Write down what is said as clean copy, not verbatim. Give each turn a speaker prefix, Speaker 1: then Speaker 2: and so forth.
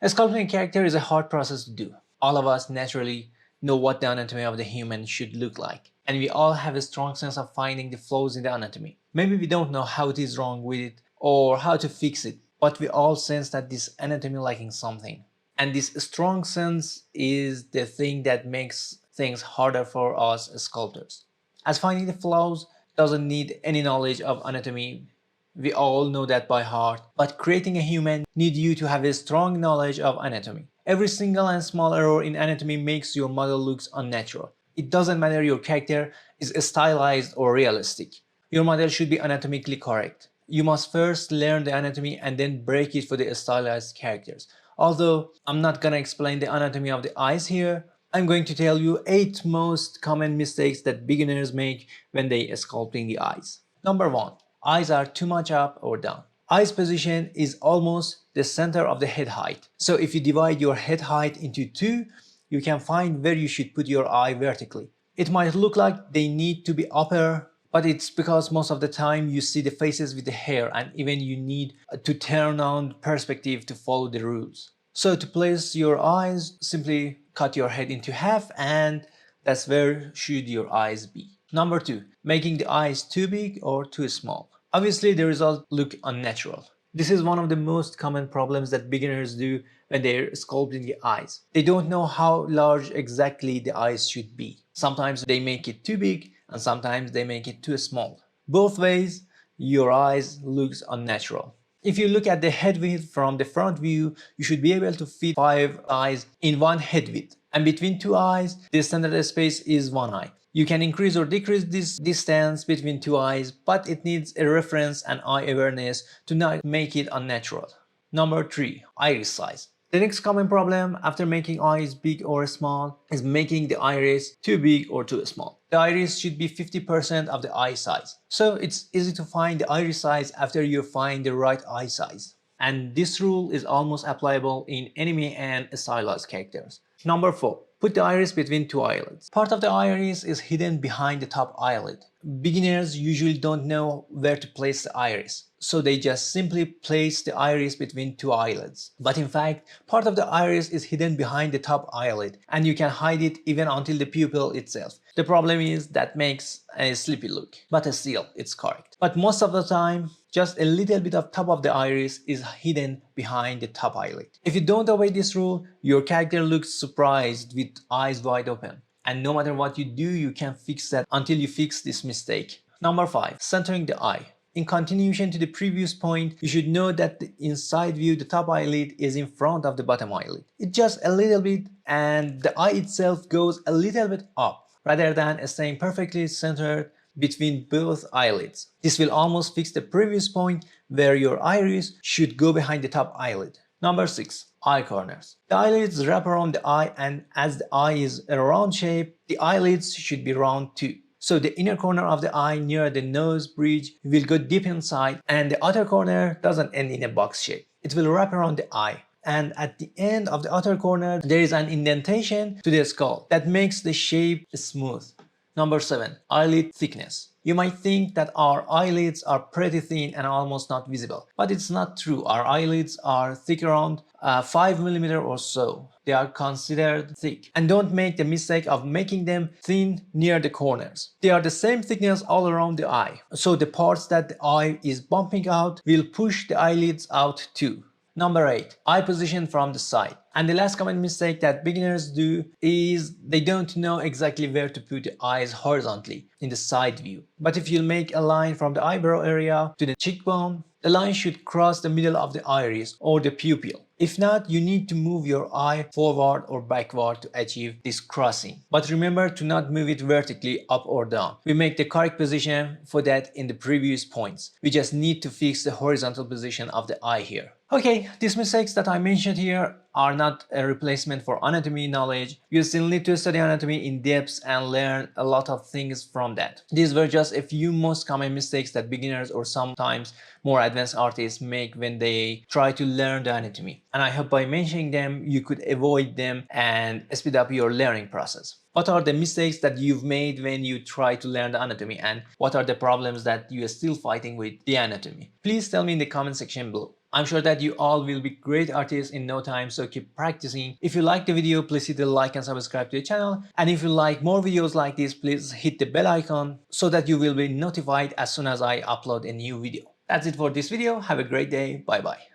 Speaker 1: Sculpting a character is a hard process to do. All of us naturally know what the anatomy of the human should look like, and we all have a strong sense of finding the flaws in the anatomy. Maybe we don't know how it is wrong with it or how to fix it, but we all sense that this anatomy lacking something. And this strong sense is the thing that makes things harder for us as sculptors. As finding the flaws doesn't need any knowledge of anatomy, we all know that by heart, but creating a human needs you to have a strong knowledge of anatomy. Every single and small error in anatomy makes your model looks unnatural. It doesn't matter your character is stylized or realistic. Your model should be anatomically correct. You must first learn the anatomy and then break it for the stylized characters. Although I'm not gonna explain the anatomy of the eyes here, I'm going to tell you 8 most common mistakes that beginners make when they sculpting the eyes. Number 1. Eyes are too much up or down. Eyes position is almost the center of the head height. So if you divide your head height into 2, you can find where you should put your eye vertically. It might look like they need to be upper, but it's because most of the time you see the faces with the hair and even you need to turn on perspective to follow the rules. So to place your eyes, simply cut your head into half and that's where should your eyes be. Number 2. Making the eyes too big or too small. Obviously the result look unnatural. This is one of the most common problems that beginners do when they're sculpting the eyes. They don't know how large exactly the eyes should be. Sometimes they make it too big and sometimes they make it too small. Both ways, your eyes looks unnatural. If you look at the head width from the front view, you should be able to fit 5 eyes in one head width. And between 2 eyes, the standard space is 1 eye. You can increase or decrease this distance between 2 eyes, but it needs a reference and eye awareness to not make it unnatural. Number 3. Iris size. The next common problem after making eyes big or small is making the iris too big or too small. The iris should be 50% of the eye size. So it's easy to find the iris size after you find the right eye size. And this rule is almost applicable in anime and stylized characters. Number 4. Put the iris between 2 eyelids. Part of the iris is hidden behind the top eyelid. Beginners usually don't know where to place the iris, so they just simply place the iris between 2 eyelids. But in fact, part of the iris is hidden behind the top eyelid, and you can hide it even until the pupil itself. The problem is that makes a sleepy look, but still, it's correct. But most of the time, just a little bit of top of the iris is hidden behind the top eyelid. If you don't obey this rule, your character looks surprised with eyes wide open. And no matter what you do, you can fix that until you fix this mistake. Number 5. Centering the eye. In continuation to the previous point, you should know that the inside view, the top eyelid is in front of the bottom eyelid. It's just a little bit and the eye itself goes a little bit up rather than staying perfectly centered between both eyelids. This will almost fix the previous point where your iris should go behind the top eyelid. Number 6. Eye corners. The eyelids wrap around the eye, and as the eye is a round shape, the eyelids should be round too. So the inner corner of the eye near the nose bridge will go deep inside and the outer corner doesn't end in a box shape. It will wrap around the eye. And at the end of the outer corner, there is an indentation to the skull that makes the shape smooth. Number 7. Eyelid thickness. You might think that our eyelids are pretty thin and almost not visible, but it's not true. Our eyelids are thick around 5 mm or so. They are considered thick. And don't make the mistake of making them thin near the corners. They are the same thickness all around the eye. So the parts that the eye is bumping out will push the eyelids out too. Number 8. Eye position from the side. And the last common mistake that beginners do is they don't know exactly where to put the eyes horizontally in the side view. But if you make a line from the eyebrow area to the cheekbone, the line should cross the middle of the iris or the pupil. If not, you need to move your eye forward or backward to achieve this crossing. But remember to not move it vertically up or down. We make the correct position for that in the previous points. We just need to fix the horizontal position of the eye here. Okay, these mistakes that I mentioned here are not a replacement for anatomy knowledge. You still need to study anatomy in depth and learn a lot of things from that. These were just a few most common mistakes that beginners or sometimes more advanced artists make when they try to learn the anatomy. And I hope by mentioning them, you could avoid them and speed up your learning process. What are the mistakes that you've made when you try to learn the anatomy, and what are the problems that you are still fighting with the anatomy? Please tell me in the comment section below. I'm sure that you all will be great artists in no time, so keep practicing. If you like the video, please hit the like and subscribe to the channel. And if you like more videos like this, please hit the bell icon so that you will be notified as soon as I upload a new video. That's it for this video. Have a great day. Bye bye.